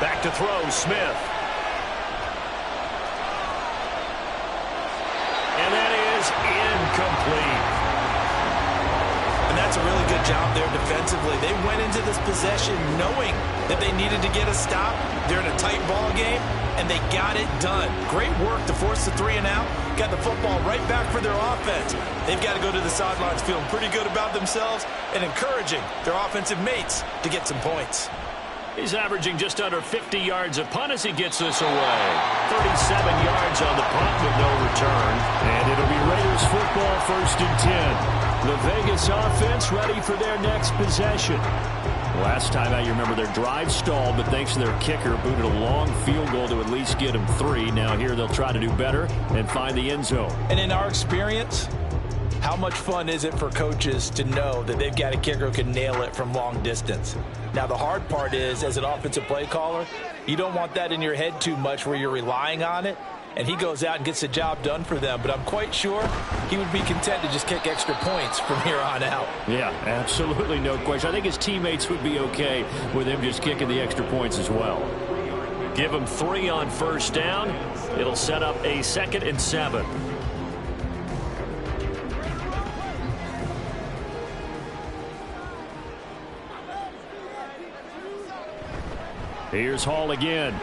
Back to throw, Smith. And that is incomplete. And that's a really good job there defensively. They went into this possession knowing that they needed to get a stop. They're in a tight ball game, and they got it done. Great work to force the 3 and out. Got the football right back for their offense. They've got to go to the sidelines feeling pretty good about themselves and encouraging their offensive mates to get some points. He's averaging just under 50 yards a punt as he gets this away. 37 yards on the punt with no return. And it'll be Raiders football 1st and 10. The Vegas offense ready for their next possession. Last time out, you remember their drive stalled, but thanks to their kicker, booted a long field goal to at least get them 3. Now here they'll try to do better and find the end zone. And in our experience, how much fun is it for coaches to know that they've got a kicker who can nail it from long distance? Now, the hard part is, as an offensive play caller, you don't want that in your head too much where you're relying on it, and he goes out and gets the job done for them. But I'm quite sure he would be content to just kick extra points from here on out. Yeah, absolutely no question. I think his teammates would be okay with him just kicking the extra points as well. Give him 3 on first down. It'll set up a 2nd and 7. Here's Hall again.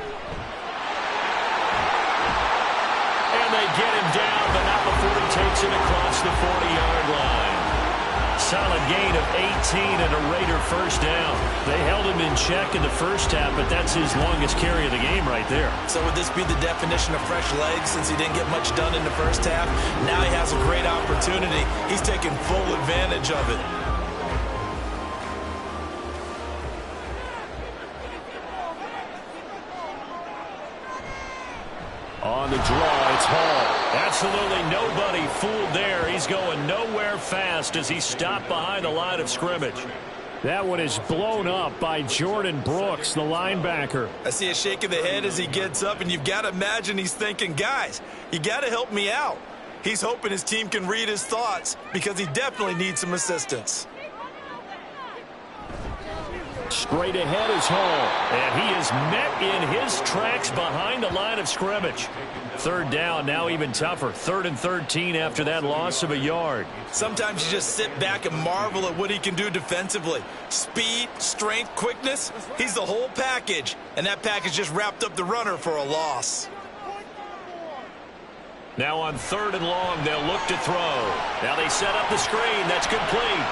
And they get him down, but not before he takes it across the 40-yard line. Solid gain of 18 and a Raider first down. They held him in check in the first half, but that's his longest carry of the game right there. So would this be the definition of fresh legs since he didn't get much done in the first half? Now he has a great opportunity. He's taking full advantage of it. On the draw, it's Hall. Absolutely nobody fooled there. He's going nowhere fast as he stopped behind the line of scrimmage. That one is blown up by Jordan Brooks, the linebacker. I see a shake of the head as he gets up, and you've got to imagine he's thinking, guys, you got to help me out. He's hoping his team can read his thoughts because he definitely needs some assistance. Straight ahead is Hall, and he is met in his tracks behind the line of scrimmage. Third down, now even tougher. 3rd and 13 after that loss of a yard. Sometimes you just sit back and marvel at what he can do defensively. Speed, strength, quickness, he's the whole package. And that package just wrapped up the runner for a loss. Now on 3rd and long, they'll look to throw. Now they set up the screen. That's complete.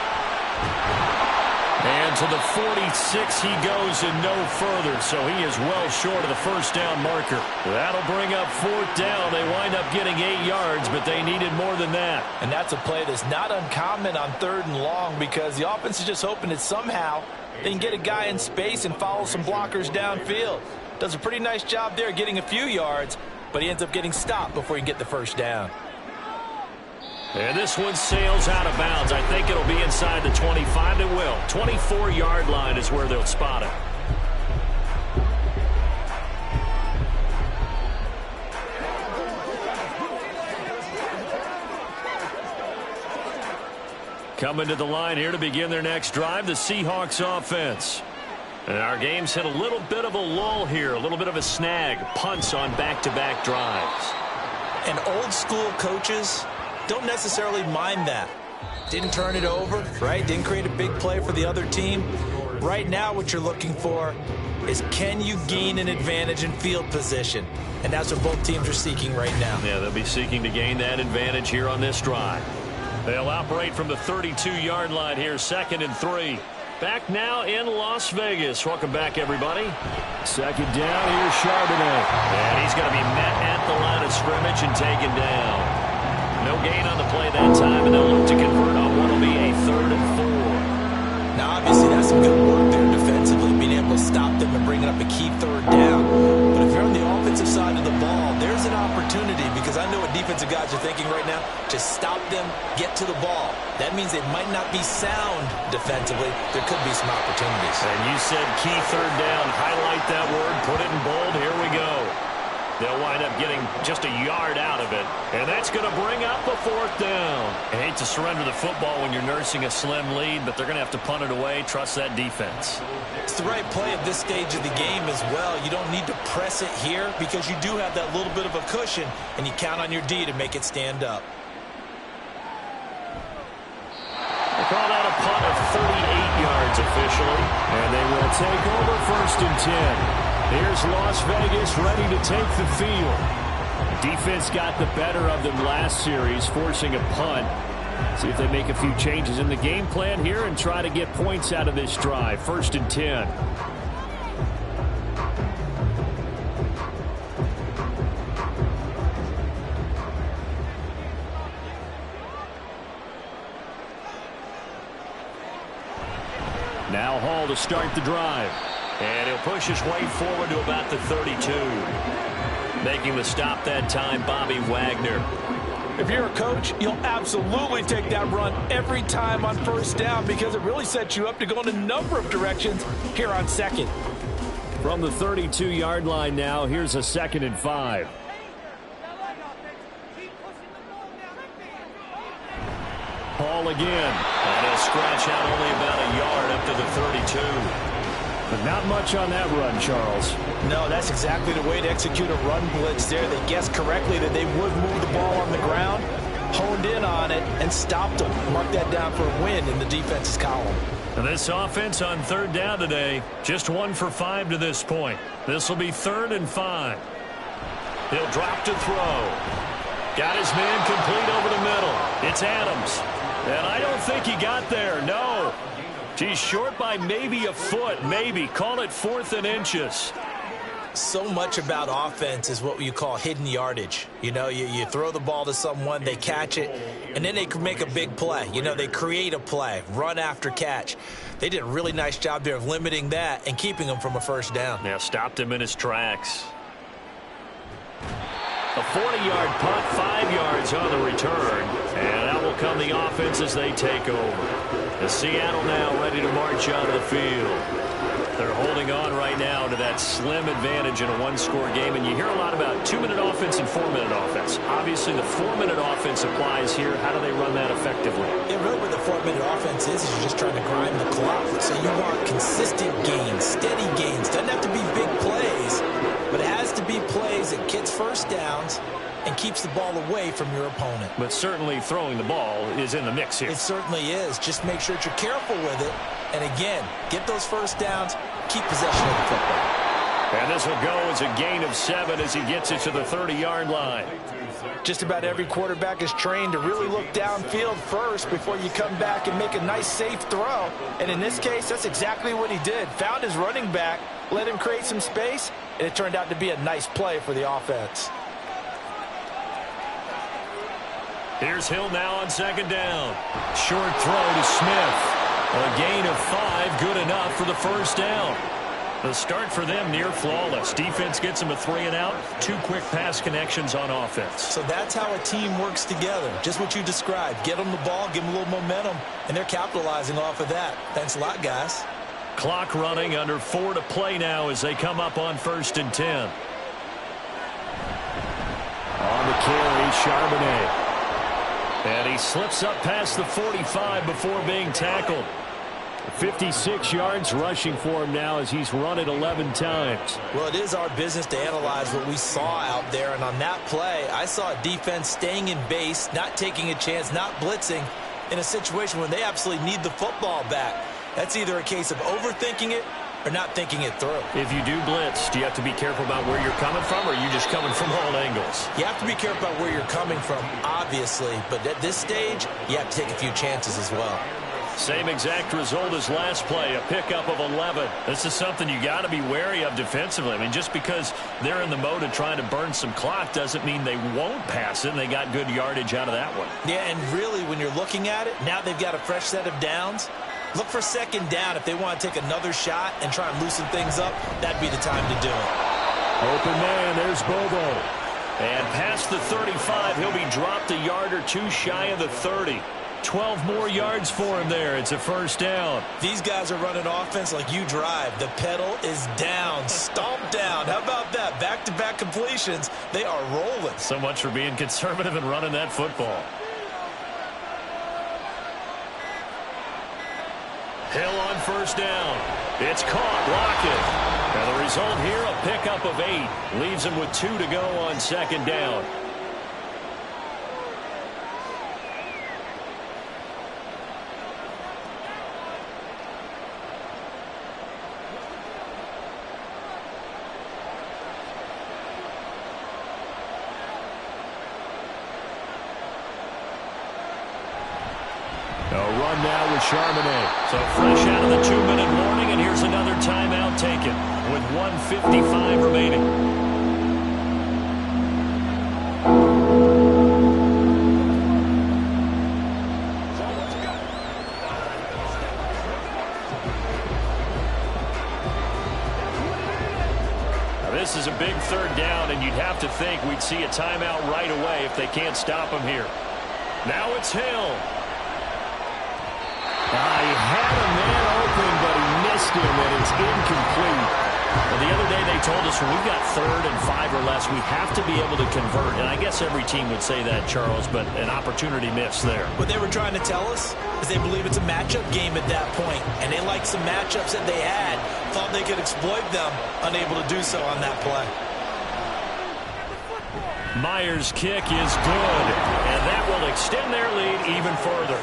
And to the 46 he goes and no further, so he is well short of the first down marker. That'll bring up 4th down. They wind up getting 8 yards, but they needed more than that. And that's a play that's not uncommon on 3rd and long because the offense is just hoping that somehow they can get a guy in space and follow some blockers downfield. Does a pretty nice job there getting a few yards, but he ends up getting stopped before he can get the first down. And this one sails out of bounds. I think it'll be inside the 25. It will. 24-yard line is where they'll spot it. Coming to the line here to begin their next drive, the Seahawks offense. And our game's hit a little bit of a lull here, a little bit of a snag. Punts on back-to-back drives. And old school coaches don't necessarily mind that. Didn't turn it over, right? Didn't create a big play for the other team. Right now what you're looking for is can you gain an advantage in field position? And that's what both teams are seeking right now. Yeah, they'll be seeking to gain that advantage here on this drive. They'll operate from the 32-yard line here, 2nd and 3. Back now in Las Vegas. Welcome back, everybody. 2nd down, here's Charbonnet. And he's going to be met at the line of scrimmage and taken down. No gain on the play that time, and they'll look to convert on what will be a 3rd and 4. Now, obviously, that's some good work there defensively, being able to stop them and bringing up a key 3rd down. But if you're on the offensive side of the ball, there's an opportunity because I know what defensive guys are thinking right now. Just stop them, get to the ball. That means they might not be sound defensively. There could be some opportunities. And you said key 3rd down. Highlight that word. Put it in bold. Here we go. They'll wind up getting just a yard out of it. And that's going to bring up a 4th down. I hate to surrender the football when you're nursing a slim lead, but they're going to have to punt it away. Trust that defense. It's the right play at this stage of the game as well. You don't need to press it here because you do have that little bit of a cushion, and you count on your D to make it stand up. They called out a punt of 38 yards officially. And they will take over 1st and 10. Here's Las Vegas ready to take the field. Defense got the better of them last series, forcing a punt. See if they make a few changes in the game plan here and try to get points out of this drive. 1st and 10. Now Hall to start the drive. And he'll push his way forward to about the 32. Making the stop that time, Bobby Wagner. If you're a coach, you'll absolutely take that run every time on 1st down because it really sets you up to go in a number of directions here on 2nd. From the 32-yard line now, here's a 2nd and 5. Hall again. And he'll scratch out only about a yard up to the 32. But not much on that run, Charles. No, that's exactly the way to execute a run blitz there. They guessed correctly that they would move the ball on the ground, honed in on it, and stopped them. Mark that down for a win in the defense's column. And this offense on 3rd down today, just 1 for 5 to this point. This will be 3rd and 5. He'll drop to throw. Got his man complete over the middle. It's Adams. And I don't think he got there, no. He's short by maybe a foot, maybe. Call it 4th and inches. So much about offense is what you call hidden yardage. You know, you throw the ball to someone, they catch it, and then they can make a big play. You know, they create a play, run after catch. They did a really nice job there of limiting that and keeping him from a 1st down. Now stopped him in his tracks. A 40-yard punt, 5 yards on the return. And out will come the offense as they take over. The Seattle now ready to march onto the field. They're holding on right now to that slim advantage in a one-score game. And you hear a lot about 2-minute offense and 4-minute offense. Obviously, the 4-minute offense applies here. How do they run that effectively? Yeah, really what the 4-minute offense is you're just trying to grind the clock. So you want consistent gains, steady gains. Doesn't have to be big plays, but it has to be plays that gets first downs and keeps the ball away from your opponent. But certainly throwing the ball is in the mix here. It certainly is. Just make sure that you're careful with it. And again, get those first downs, keep possession of the football. And this will go as a gain of 7 as he gets it to the 30-yard line. Just about every quarterback is trained to really look downfield first before you come back and make a nice, safe throw. And in this case, that's exactly what he did. Found his running back, let him create some space, and it turned out to be a nice play for the offense. Here's Hill now on second down. Short throw to Smith. A gain of 5, good enough for the first down. The start for them near flawless. Defense gets them a 3-and-out. 2 quick pass connections on offense. So that's how a team works together. Just what you described. Get them the ball, give them a little momentum, and they're capitalizing off of that. Thanks a lot, guys. Clock running, under 4 to play now as they come up on 1st and 10. On the carry, Charbonnet. And he slips up past the 45 before being tackled. 56 yards rushing for him now as he's run it 11 times. Well, it is our business to analyze what we saw out there. And on that play, I saw a defense staying in base, not taking a chance, not blitzing in a situation when they absolutely need the football back. That's either a case of overthinking it or not thinking it through. If you do blitz, do you have to be careful about where you're coming from, or are you just coming from all angles? You have to be careful about where you're coming from, obviously. But at this stage, you have to take a few chances as well. Same exact result as last play, a pickup of 11. This is something you got to be wary of defensively. I mean, just because they're in the mode of trying to burn some clock doesn't mean they won't pass it, and they got good yardage out of that one. Yeah, and really, when you're looking at it, now they've got a fresh set of downs. Look for second down. If they want to take another shot and try and loosen things up, that'd be the time to do it. Open man, there's Bobo. And past the 35, he'll be dropped a yard or 2 shy of the 30. 12 more yards for him there. It's a first down. These guys are running offense like you drive. The pedal is down, stomp down. How about that? Back-to-back completions. They are rolling. So much for being conservative and running that football. Hill on first down. It's caught. Lockett. And the result here, a pickup of 8. Leaves him with 2 to go on second down. A run now with Charbonnet. So fresh out of the 2-minute warning, and here's another timeout taken with 1:55 remaining. Now this is a big third down, and you'd have to think we'd see a timeout right away if they can't stop him here. Now it's Hill. He had a man open, but he missed him, and it's incomplete. Well, the other day they told us when we've got 3rd and 5 or less, we have to be able to convert. And I guess every team would say that, Charles, but an opportunity missed there. What they were trying to tell us is they believe it's a matchup game at that point, and they liked some matchups that they had, thought they could exploit them, unable to do so on that play. Myers' kick is good, and that will extend their lead even further.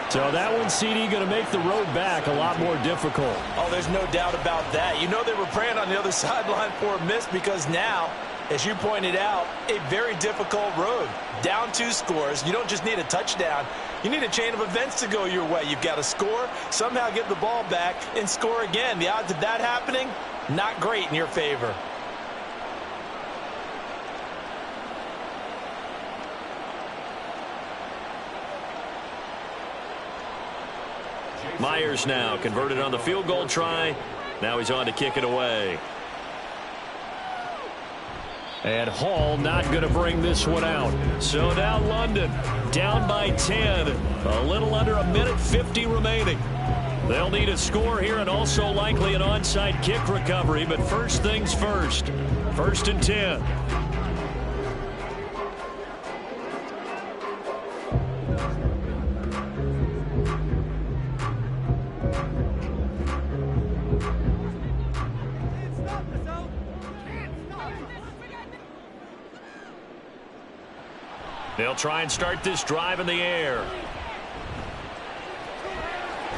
So that one, CD, going to make the road back a lot more difficult. Oh, there's no doubt about that. You know they were praying on the other sideline for a miss because now, as you pointed out, a very difficult road. Down 2 scores. You don't just need a touchdown. You need a chain of events to go your way. You've got to score, somehow get the ball back, and score again. The odds of that happening, not great in your favor. Myers now converted on the field goal try. Now he's on to kick it away. And Hall not going to bring this one out. So now London down by 10. A little under 1:50 remaining. They'll need a score here and also likely an onside kick recovery. But first things first. 1st and 10. They'll try and start this drive in the air.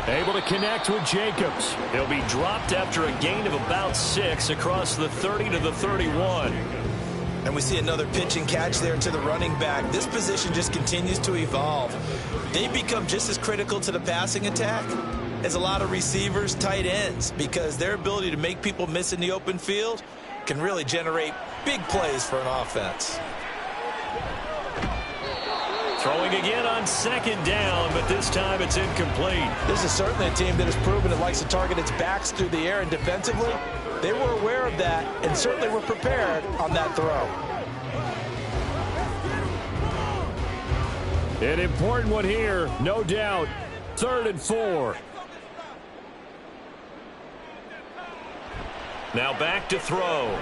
Able to connect with Jacobs. He'll be dropped after a gain of about 6 across the 30 to the 31. And we see another pitch and catch there to the running back. This position just continues to evolve. They become just as critical to the passing attack as a lot of receivers, tight ends, because their ability to make people miss in the open field can really generate big plays for an offense. Throwing again on 2nd down, but this time it's incomplete. This is certainly a team that has proven it likes to target its backs through the air, and defensively, they were aware of that and certainly were prepared on that throw. An important one here, no doubt. 3rd and 4. Now back to throw.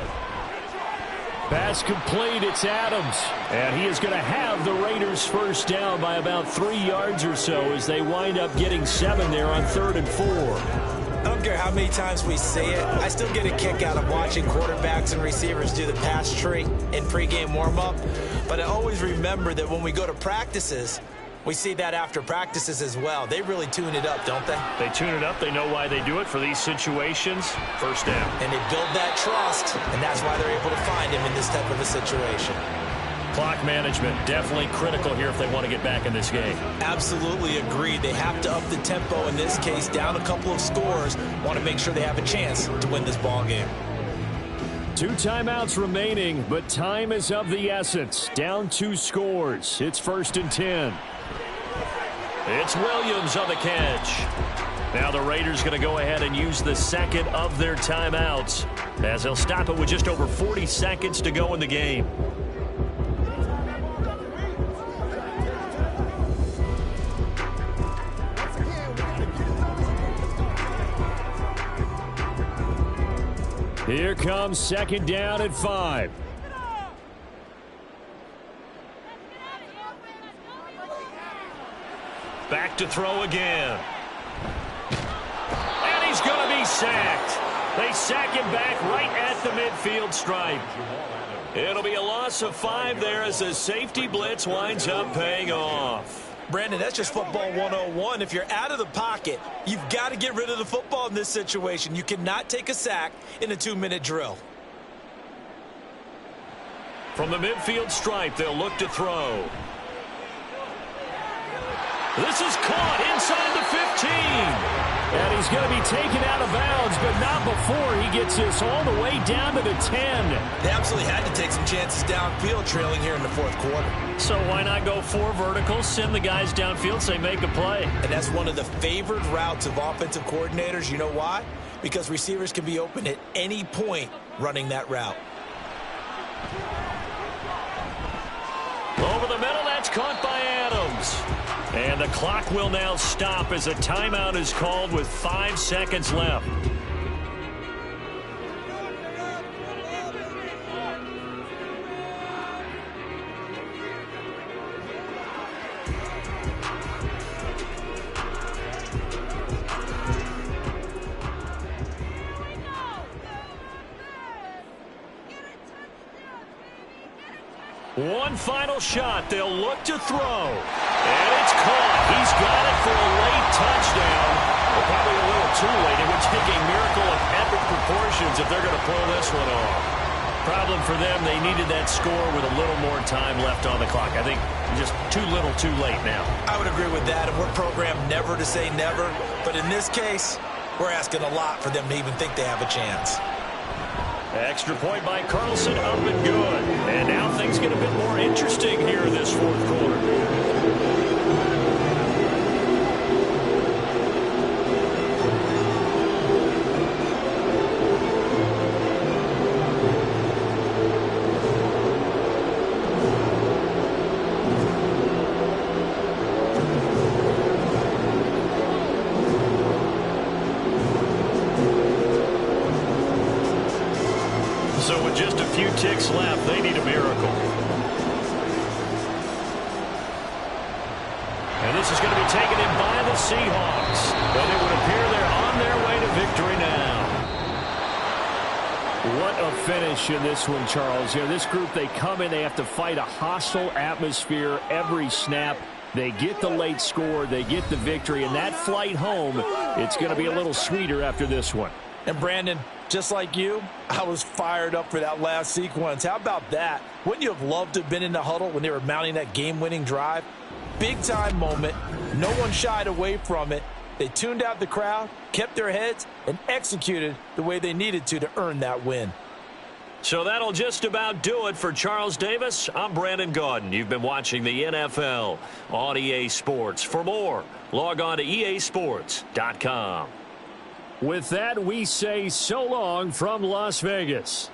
Pass complete, it's Adams. And he is going to have the Raiders first down by about 3 yards or so as they wind up getting 7 there on 3rd and 4. I don't care how many times we say it, I still get a kick out of watching quarterbacks and receivers do the pass tree in pregame warm-up. But I always remember that when we go to practices, we see that after practices as well. They really tune it up, don't they? They tune it up. They know why they do it for these situations. First down. And they build that trust, and that's why they're able to find him in this type of a situation. Clock management, definitely critical here if they want to get back in this game. Absolutely agreed. They have to up the tempo in this case, down a couple of scores, want to make sure they have a chance to win this ball game. 2 timeouts remaining, but time is of the essence. Down 2 scores. It's 1st and 10. It's Williams on the catch. Now the Raiders going to go ahead and use the 2nd of their timeouts as they'll stop it with just over 40 seconds to go in the game. Here comes 2nd down at 5. Back to throw again. And he's going to be sacked. They sack him back right at the midfield stripe. It'll be a loss of 5 there as the safety blitz winds up paying off. Brandon, that's just football 101. If you're out of the pocket, you've got to get rid of the football in this situation. You cannot take a sack in a 2-minute drill. From the midfield stripe, they'll look to throw. This is caught inside the 15. And he's going to be taken out of bounds, but not before he gets this all the way down to the 10. They absolutely had to take some chances downfield trailing here in the 4th quarter. So why not go 4 verticals, send the guys downfield, say make a play? And that's one of the favored routes of offensive coordinators. You know why? Because receivers can be open at any point running that route. Over the middle, that's caught by Adams. And the clock will now stop as a timeout is called with 5 seconds left. One final shot. They'll look to throw. And it's caught. He's got it for a late touchdown. Well, probably a little too late. It would take a miracle of epic proportions if they're going to pull this one off. Problem for them, they needed that score with a little more time left on the clock. I think just too little too late now. I would agree with that, and we're programmed never to say never. But in this case, we're asking a lot for them to even think they have a chance. Extra point by Carlson, up and good. And now things get a bit more interesting here in this 4th quarter. With just a few ticks left, they need a miracle. And this is going to be taken in by the Seahawks. And it would appear they're on their way to victory now. What a finish in this one, Charles. You know, this group, they come in, they have to fight a hostile atmosphere every snap. They get the late score, they get the victory, and that flight home, it's going to be a little sweeter after this one. And Brandon, just like you, I was fired up for that last sequence. How about that? Wouldn't you have loved to have been in the huddle when they were mounting that game-winning drive? Big-time moment. No one shied away from it. They tuned out the crowd, kept their heads, and executed the way they needed to earn that win. So that'll just about do it for Charles Davis. I'm Brandon Gaudin. You've been watching the NFL on EA Sports. For more, log on to easports.com. With that, we say so long from Las Vegas.